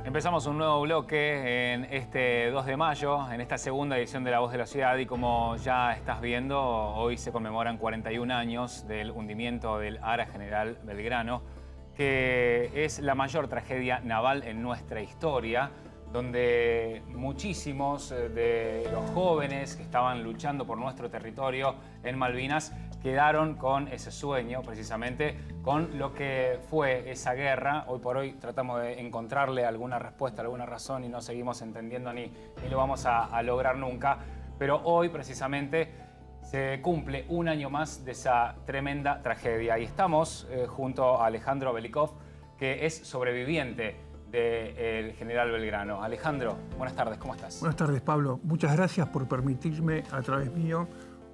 Empezamos un nuevo bloque en este 2 de mayo, en esta segunda edición de La Voz de la Ciudad, y como ya estás viendo, hoy se conmemoran 41 años del hundimiento del Ara General Belgrano, que es la mayor tragedia naval en nuestra historia, donde muchísimos de los jóvenes que estaban luchando por nuestro territorio en Malvinas quedaron con ese sueño, precisamente, con lo que fue esa guerra. Hoy por hoy tratamos de encontrarle alguna respuesta, alguna razón, y no seguimos entendiendo ni lo vamos a lograr nunca. Pero hoy, precisamente, se cumple un año más de esa tremenda tragedia. Y estamos junto a Alejandro Belikov, que es sobreviviente del general Belgrano. Alejandro, buenas tardes, ¿cómo estás? Buenas tardes, Pablo. Muchas gracias por permitirme, a través mío,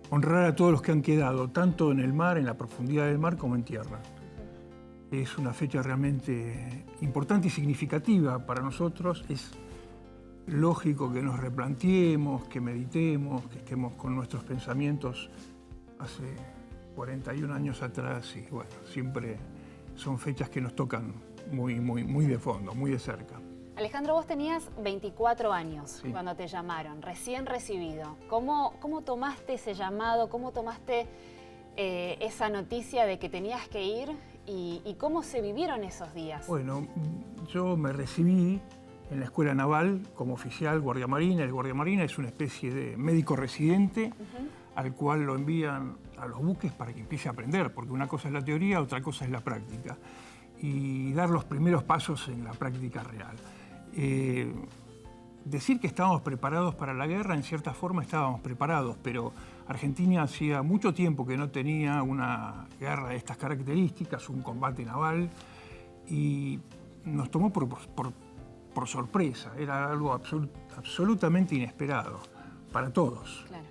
honrar a todos los que han quedado, tanto en el mar, en la profundidad del mar, como en tierra. Es una fecha realmente importante y significativa para nosotros. Es lógico que nos replanteemos, que meditemos, que estemos con nuestros pensamientos hace 41 años atrás. Y bueno, siempre son fechas que nos tocan muy de fondo, muy de cerca. Alejandro, vos tenías 24 años sí, cuando te llamaron, recién recibido. ¿Cómo tomaste ese llamado? ¿Cómo tomaste esa noticia de que tenías que ir? ¿Y cómo se vivieron esos días? Bueno, yo me recibí en la Escuela Naval como oficial Guardia Marina. El Guardia Marina es una especie de médico residente al cual lo envían a los buques para que empiece a aprender, porque una cosa es la teoría, otra cosa es la práctica, y dar los primeros pasos en la práctica real. Decir que estábamos preparados para la guerra, en cierta forma estábamos preparados, pero Argentina hacía mucho tiempo que no tenía una guerra de estas características, un combate naval, y nos tomó por sorpresa. Era algo absolutamente inesperado para todos. Claro.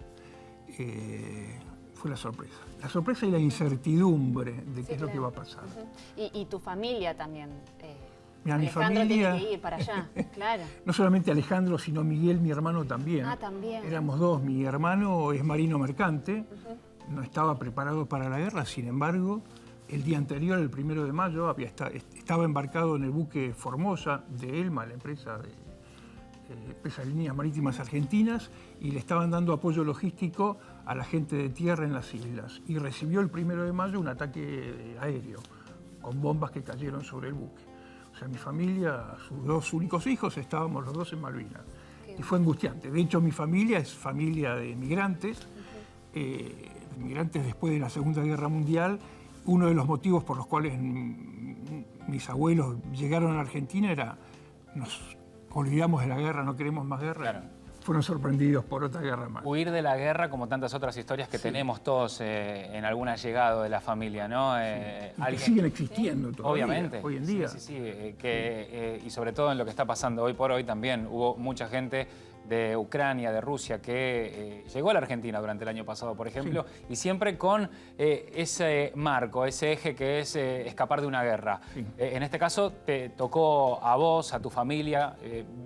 Fue la sorpresa. La sorpresa y la incertidumbre de qué es lo que va a pasar. Y tu familia también. Mira, mi Alejandro familia, tiene que ir para allá, claro. No solamente Alejandro, sino Miguel, mi hermano, también. Ah, también. Éramos dos. Mi hermano es marino mercante, no estaba preparado para la guerra, sin embargo, el día anterior, el 1 de mayo, estaba embarcado en el buque Formosa de ELMA, la empresa de Líneas Marítimas Argentinas, y le estaban dando apoyo logístico a la gente de tierra en las islas. Y recibió el 1 de mayo un ataque aéreo, con bombas que cayeron sobre el buque. O sea, mi familia, sus dos únicos hijos, estábamos los dos en Malvinas. Y fue angustiante. De hecho, mi familia es familia de migrantes, migrantes después de la Segunda Guerra Mundial. Uno de los motivos por los cuales mis abuelos llegaron a la Argentina era: nos olvidamos de la guerra, no queremos más guerra. Claro. Fueron sorprendidos por otra guerra más. Huir de la guerra, como tantas otras historias que tenemos todos en algún allegado de la familia, ¿no? Y que siguen existiendo todavía, obviamente, hoy en día. Sí, y sobre todo en lo que está pasando hoy por hoy también. Hubo mucha gente de Ucrania, de Rusia, que llegó a la Argentina durante el año pasado, por ejemplo, y siempre con ese marco, ese eje que es escapar de una guerra. En este caso te tocó a vos, a tu familia,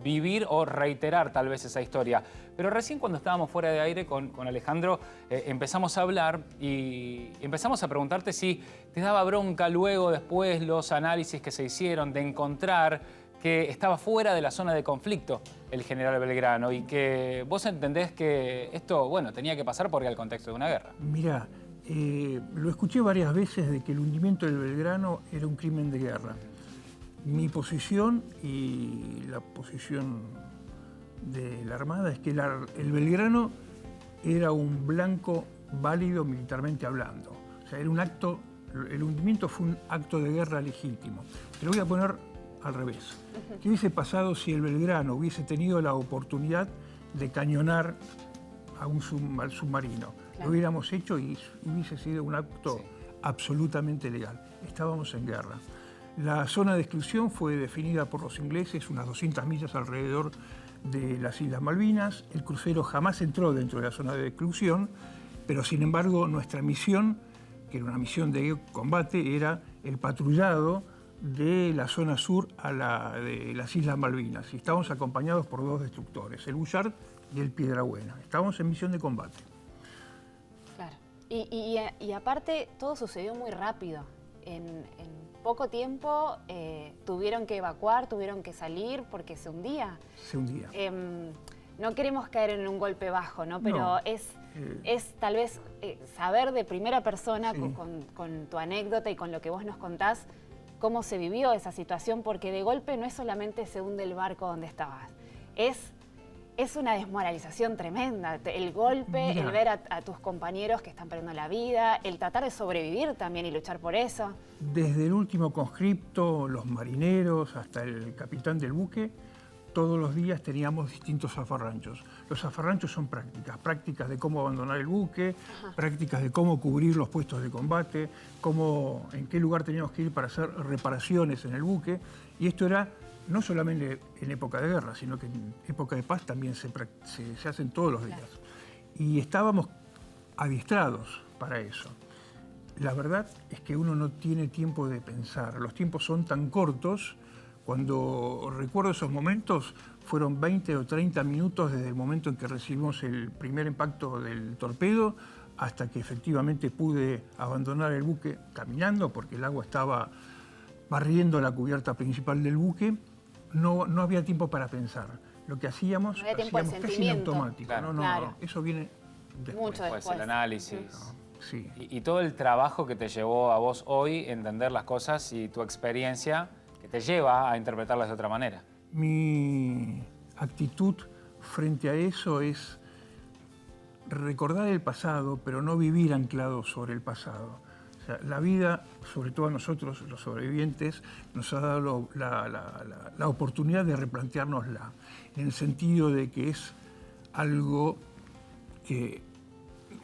vivir o reiterar tal vez esa historia. Pero recién cuando estábamos fuera de aire con Alejandro, empezamos a hablar y empezamos a preguntarte si te daba bronca luego, después, los análisis que se hicieron de encontrar que estaba fuera de la zona de conflicto el general Belgrano, y que vos entendés que esto, bueno, tenía que pasar porque era el contexto de una guerra. Mirá, lo escuché varias veces de que el hundimiento del Belgrano era un crimen de guerra. Mi posición y la posición de la Armada es que el Belgrano era un blanco válido militarmente hablando. O sea, era un acto, el hundimiento fue un acto de guerra legítimo. Te lo voy a poner al revés. ¿Qué hubiese pasado si el Belgrano hubiese tenido la oportunidad de cañonar al submarino? Claro. Lo hubiéramos hecho y hubiese sido un acto absolutamente legal. Estábamos en guerra. La zona de exclusión fue definida por los ingleses, unas 200 millas alrededor de las Islas Malvinas. El crucero jamás entró dentro de la zona de exclusión, pero sin embargo nuestra misión, que era una misión de combate, era el patrullado de la zona sur de las Islas Malvinas. Y estábamos acompañados por dos destructores, el Bullard y el Piedrabuena. Estábamos en misión de combate. Claro. Y aparte, todo sucedió muy rápido. en poco tiempo tuvieron que evacuar, tuvieron que salir porque se hundía. Se hundía. No queremos caer en un golpe bajo, ¿no? Pero No, es tal vez saber de primera persona, sí, con tu anécdota y con lo que vos nos contás, cómo se vivió esa situación, porque de golpe no es solamente se hunde el barco donde estabas, es una desmoralización tremenda. El golpe, Mirá, el ver a tus compañeros que están perdiendo la vida, el tratar de sobrevivir también y luchar por eso. desde el último conscripto, los marineros, hasta el capitán del buque, todos los días teníamos distintos zafarranchos. Los zafarranchos son prácticas de cómo abandonar el buque, prácticas de cómo cubrir los puestos de combate, en qué lugar teníamos que ir para hacer reparaciones en el buque. Y esto era no solamente en época de guerra, sino que en época de paz también se hacen todos los días. Claro. Y estábamos adiestrados para eso. La verdad es que uno no tiene tiempo de pensar. Los tiempos son tan cortos. Cuando recuerdo esos momentos, fueron 20 o 30 minutos desde el momento en que recibimos el primer impacto del torpedo hasta que efectivamente pude abandonar el buque caminando, porque el agua estaba barriendo la cubierta principal del buque. No había tiempo para pensar. Lo que hacíamos, hacíamos casi en automático. Claro. No, eso viene después. Mucho después. El análisis. No, sí. Y todo el trabajo que te llevó a vos hoy entender las cosas y tu experiencia que te lleva a interpretarlas de otra manera. Mi actitud frente a eso es recordar el pasado, pero no vivir anclado sobre el pasado. O sea, la vida, sobre todo a nosotros, los sobrevivientes, nos ha dado la oportunidad de replanteárnosla, en el sentido de que es algo que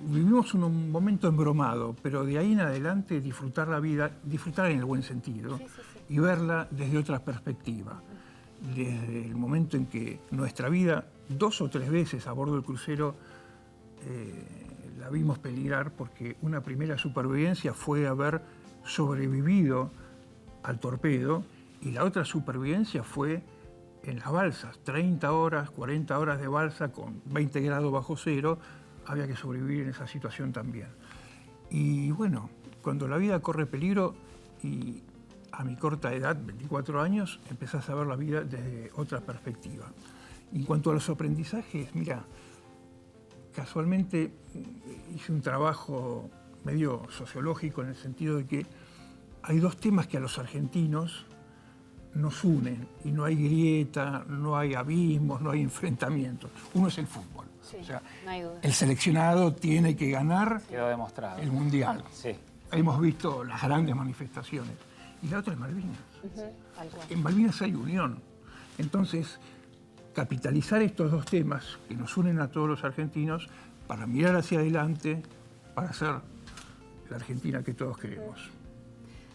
vivimos un momento embromado, pero de ahí en adelante disfrutar la vida, disfrutar en el buen sentido, y verla desde otra perspectiva. Desde el momento en que nuestra vida, 2 o 3 veces a bordo del crucero, la vimos peligrar, porque una primera supervivencia fue haber sobrevivido al torpedo y la otra supervivencia fue en las balsas, 30 horas, 40 horas de balsa con 20 grados bajo cero, había que sobrevivir en esa situación también. Y bueno, cuando la vida corre peligro y a mi corta edad, 24 años, empezás a ver la vida desde otra perspectiva. En cuanto a los aprendizajes, mira, casualmente hice un trabajo medio sociológico en el sentido de que hay 2 temas que a los argentinos nos unen y no hay grieta, no hay abismos, no hay enfrentamientos. Uno es el fútbol. Sí, o sea, no hay duda. El seleccionado tiene que ganar Quedó demostrado. el Mundial. Sí. Hemos visto las grandes manifestaciones. Y la otra es Malvinas. Tal cual. En Malvinas hay unión. Entonces, capitalizar estos 2 temas que nos unen a todos los argentinos para mirar hacia adelante, para ser la Argentina que todos queremos.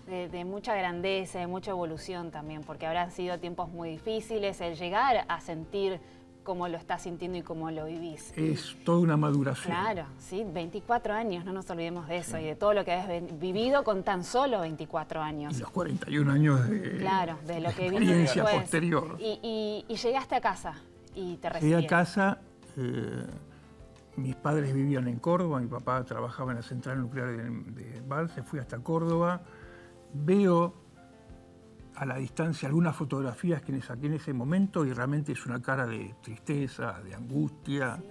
De mucha grandeza, de mucha evolución también, porque habrán sido tiempos muy difíciles, el llegar a sentir cómo lo estás sintiendo y cómo lo vivís. Es toda una maduración. Claro, sí, 24 años, no nos olvidemos de eso, y de todo lo que has vivido con tan solo 24 años. Y los 41 años de, claro, de lo que vino experiencia después. posterior. Y llegaste a casa y te Llegué recibieron. a casa, mis padres vivían en Córdoba, mi papá trabajaba en la central nuclear de Balse, fui hasta Córdoba, veo a la distancia algunas fotografías que saqué en ese momento y realmente es una cara de tristeza, de angustia,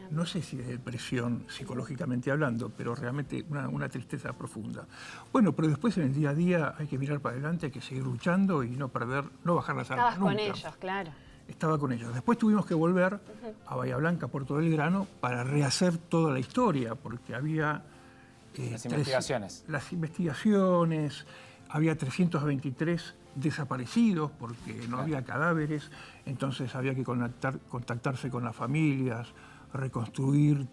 no sé si de depresión psicológicamente hablando, pero realmente una tristeza profunda. Bueno, pero después en el día a día hay que mirar para adelante, hay que seguir luchando y no bajar las armas nunca. Estabas con ellos, claro. Estaba con ellos. Después tuvimos que volver a Bahía Blanca, Puerto Belgrano, para rehacer toda la historia, porque había... Las investigaciones. Las investigaciones, había 323 desaparecidos porque no había cadáveres, entonces había que contactarse con las familias, reconstruir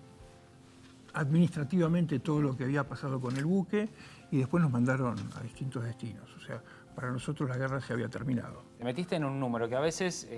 administrativamente todo lo que había pasado con el buque y después nos mandaron a distintos destinos. O sea, para nosotros la guerra se había terminado. Te metiste en un número que a veces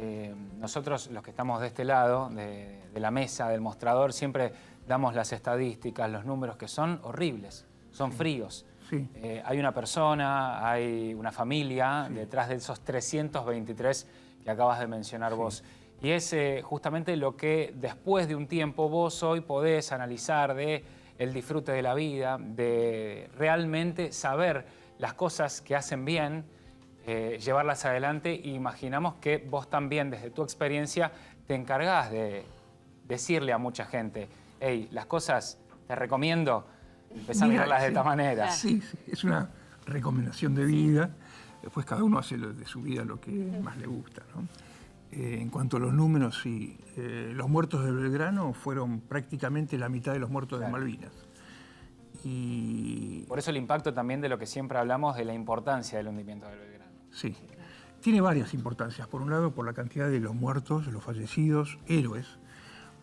nosotros, los que estamos de este lado, de la mesa, del mostrador, siempre damos las estadísticas, los números que son horribles, son fríos. Sí. Hay una persona, hay una familia detrás de esos 323 que acabas de mencionar vos. Y es justamente lo que después de un tiempo vos hoy podés analizar de el disfrute de la vida, de realmente saber las cosas que hacen bien, llevarlas adelante. Y imaginamos que vos también, desde tu experiencia, te encargás de decirle a mucha gente, hey, las cosas te recomiendo, empezá a mirarlas de esta manera. Sí, sí, es una recomendación de vida. Después cada uno hace de su vida lo que más le gusta, ¿no? En cuanto a los números, sí, los muertos de Belgrano fueron prácticamente la mitad de los muertos de Malvinas. Y por eso el impacto también de lo que siempre hablamos de la importancia del hundimiento del Belgrano. sí, tiene varias importancias. Por un lado, por la cantidad de los muertos, los fallecidos, héroes.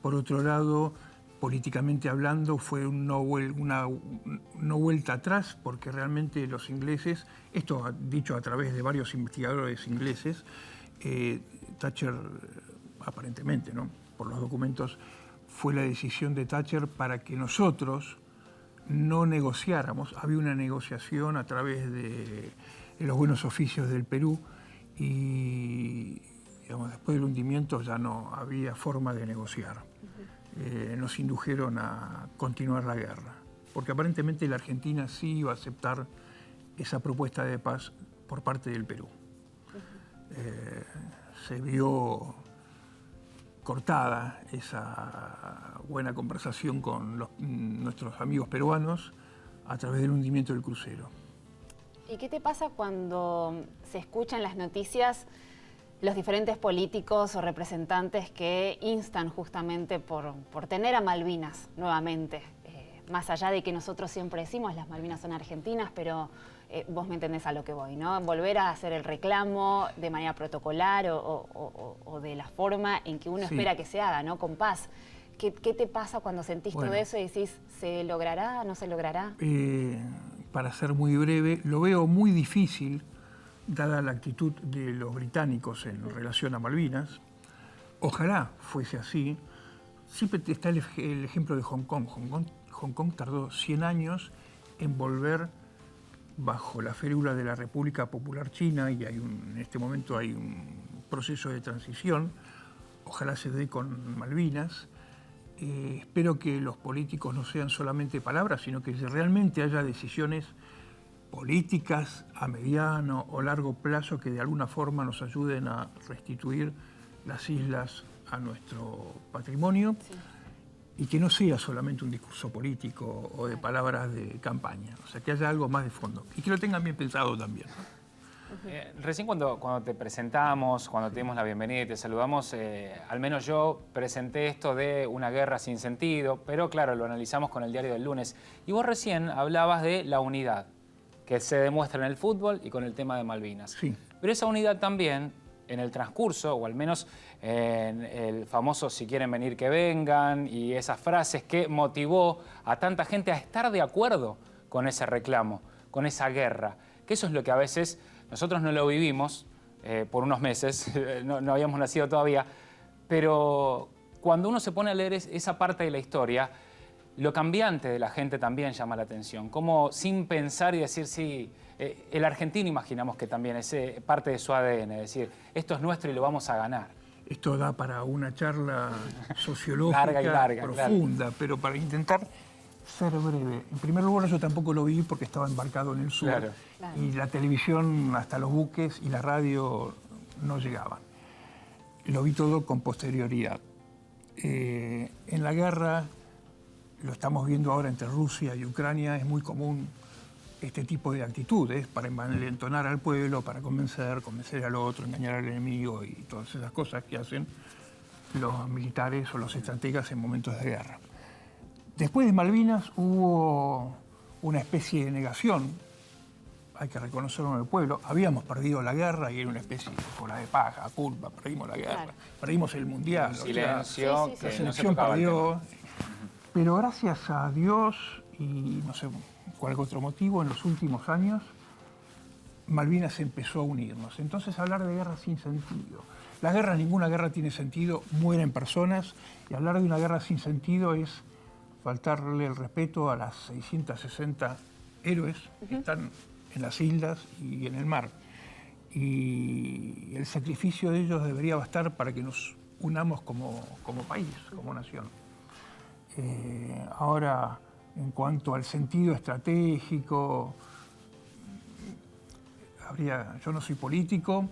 Por otro lado, políticamente hablando, fue una vuelta atrás, porque realmente los ingleses, esto dicho a través de varios investigadores ingleses, Thatcher, aparentemente, ¿no?, por los documentos, fue la decisión de Thatcher para que nosotros no negociáramos. Había una negociación a través de los buenos oficios del Perú y, digamos, después del hundimiento ya no había forma de negociar. Nos indujeron a continuar la guerra, porque aparentemente la Argentina sí iba a aceptar esa propuesta de paz por parte del Perú. Se vio cortada esa buena conversación con nuestros amigos peruanos a través del hundimiento del crucero. ¿Y qué te pasa cuando se escuchan las noticias los diferentes políticos o representantes que instan justamente por tener a Malvinas nuevamente? Más allá de que nosotros siempre decimos las Malvinas son argentinas, pero vos me entendés a lo que voy, ¿no? Volver a hacer el reclamo de manera protocolar o de la forma en que uno espera que se haga, ¿no? Con paz. ¿Qué te pasa cuando sentís todo eso y decís, ¿se logrará, no se logrará? Para ser muy breve, lo veo muy difícil, dada la actitud de los británicos en relación a Malvinas. Ojalá fuese así. Siempre está el ejemplo de Hong Kong. Hong Kong tardó 100 años en volver bajo la férula de la República Popular China y en este momento hay un proceso de transición. Ojalá se dé con Malvinas. Espero que los políticos no sean solamente palabras, sino que realmente haya decisiones políticas a mediano o largo plazo que de alguna forma nos ayuden a restituir las islas a nuestro patrimonio. Sí. Y que no sea solamente un discurso político o de palabras de campaña, o sea, que haya algo más de fondo y que lo tengan bien pensado también. Recién cuando te presentamos, cuando te dimos la bienvenida y te saludamos, al menos yo presenté esto de una guerra sin sentido, pero claro, lo analizamos con el diario del lunes. Y vos recién hablabas de la unidad que se demuestra en el fútbol y con el tema de Malvinas. Sí. Pero esa unidad también, en el transcurso, o al menos en el famoso "si quieren venir, que vengan", y esas frases que motivó a tanta gente a estar de acuerdo con ese reclamo, con esa guerra, que eso es lo que a veces nosotros no lo vivimos por unos meses, no habíamos nacido todavía, pero cuando uno se pone a leer esa parte de la historia, lo cambiante de la gente también llama la atención, como sin pensar y decir, sí, el argentino imaginamos que también es parte de su ADN, es decir, esto es nuestro y lo vamos a ganar. Esto da para una charla sociológica larga, profunda, claro. Pero para intentar ser breve. En primer lugar, yo tampoco lo vi porque estaba embarcado en el sur. Claro. Y la televisión, hasta los buques y la radio no llegaban. Lo vi todo con posterioridad. En la guerra, lo estamos viendo ahora entre Rusia y Ucrania, es muy común este tipo de actitudes para envalentonar al pueblo, para convencer al otro, engañar al enemigo y todas esas cosas que hacen los militares o los estrategas en momentos de guerra. Después de Malvinas hubo una especie de negación, hay que reconocerlo en el pueblo. Habíamos perdido la guerra y era una especie de cola de paja, culpa, perdimos la guerra, perdimos el mundial. Silencio, la selección perdió. Pero gracias a Dios y no sé cuál otro motivo, en los últimos años Malvinas empezó a unirnos. Entonces hablar de guerra sin sentido. Las guerras, ninguna guerra tiene sentido, mueren personas, y hablar de una guerra sin sentido es faltarle el respeto a las 660 héroes que están en las islas y en el mar. Y el sacrificio de ellos debería bastar para que nos unamos como país, como nación. Ahora, en cuanto al sentido estratégico, yo no soy político,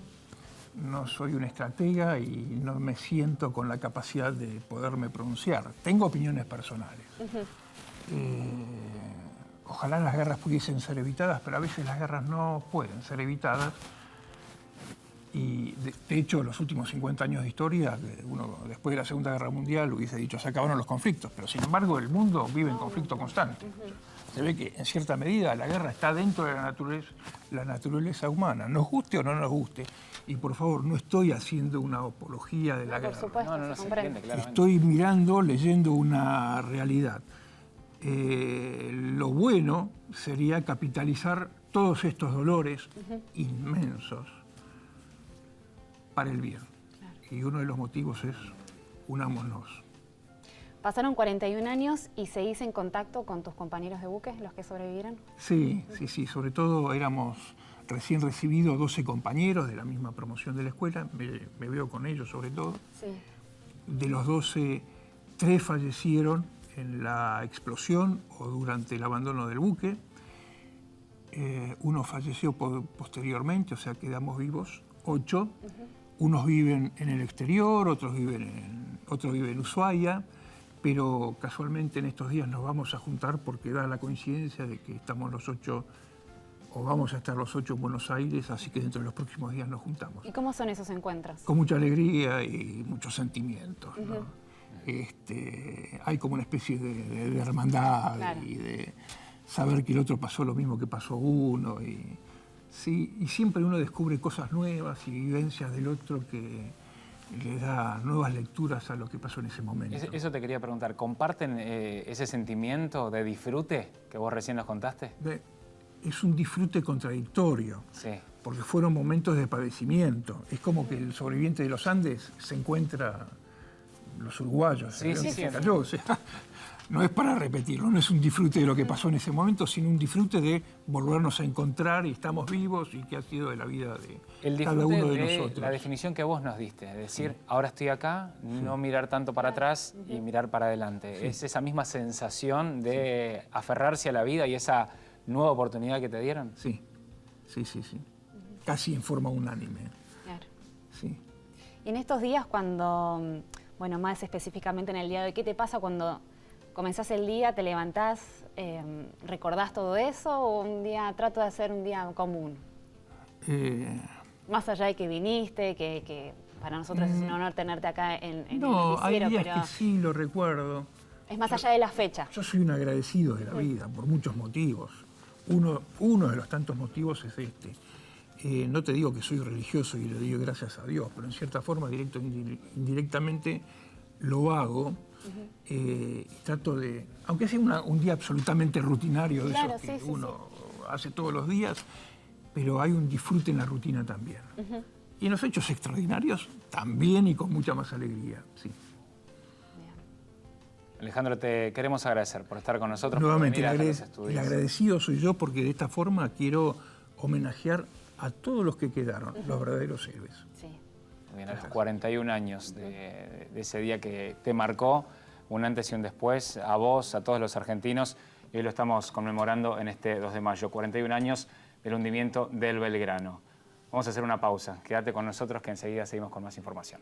no soy un estratega y no me siento con la capacidad de poderme pronunciar. Tengo opiniones personales. Ojalá las guerras pudiesen ser evitadas, pero a veces las guerras no pueden ser evitadas. Y de hecho, los últimos 50 años de historia, uno después de la Segunda Guerra Mundial hubiese dicho se acabaron los conflictos, pero sin embargo el mundo vive en conflicto constante. Se ve que en cierta medida la guerra está dentro de la naturaleza humana, nos guste o no nos guste. Y por favor, no estoy haciendo una apología de la guerra. Por supuesto, No se entiende claramente. Estoy mirando, leyendo una realidad. Lo bueno sería capitalizar todos estos dolores inmensos para el bien. Claro. Y uno de los motivos es unámonos. Pasaron 41 años y seguís en contacto con tus compañeros de buque, los que sobrevivieron. Sí, sobre todo éramos recién recibidos 12 compañeros de la misma promoción de la escuela, me veo con ellos sobre todo. Sí. De los 12, 3 fallecieron en la explosión o durante el abandono del buque. Uno falleció posteriormente, o sea, quedamos vivos 8. Unos viven en el exterior, otros viven en Ushuaia, pero casualmente en estos días nos vamos a juntar porque da la coincidencia de que estamos los 8, o vamos a estar los 8 en Buenos Aires, así que dentro de los próximos días nos juntamos. ¿Y cómo son esos encuentros? Con mucha alegría y muchos sentimientos, ¿no? Hay como una especie de hermandad, claro, y de saber que el otro pasó lo mismo que pasó uno. Sí, y siempre uno descubre cosas nuevas y vivencias del otro que le da nuevas lecturas a lo que pasó en ese momento. Eso te quería preguntar, ¿comparten ese sentimiento de disfrute que vos recién nos contaste? Es un disfrute contradictorio, sí, porque fueron momentos de padecimiento. Es como que el sobreviviente de los Andes se encuentra los uruguayos. Sí, se cayó. O sea, no es para repetirlo, no es un disfrute de lo que pasó en ese momento, sino un disfrute de volvernos a encontrar y estamos vivos y qué ha sido de la vida de cada uno de nosotros. La definición que vos nos diste, es decir, ahora estoy acá, no mirar tanto para atrás y mirar para adelante. Sí. Es esa misma sensación de aferrarse a la vida y esa nueva oportunidad que te dieron. Sí. Casi en forma unánime. Claro. Sí. Y en estos días cuando, bueno, más específicamente en el día de hoy, ¿qué te pasa cuando comenzás el día, te levantás, recordás todo eso o un día trato de hacer un día común? Más allá de que viniste, que para nosotros es un honor tenerte acá en el noticiero, hay días que sí lo recuerdo. Es más allá de la fecha. Yo soy un agradecido de la vida por muchos motivos. Uno de los tantos motivos es este. No te digo que soy religioso y le digo gracias a Dios, pero en cierta forma, directo o indirectamente, lo hago. Trato de, aunque sea un día absolutamente rutinario, de esos que uno hace todos los días, pero hay un disfrute en la rutina también. Y en los hechos extraordinarios también y con mucha más alegría, sí. Alejandro, te queremos agradecer por estar con nosotros. Nuevamente, el agradecido soy yo porque de esta forma quiero homenajear a todos los que quedaron, los verdaderos héroes. Sí. Muy bien, a los 41 años de ese día que te marcó, un antes y un después, a vos, a todos los argentinos, y hoy lo estamos conmemorando en este 2 de mayo, 41 años del hundimiento del Belgrano. Vamos a hacer una pausa, quédate con nosotros que enseguida seguimos con más información.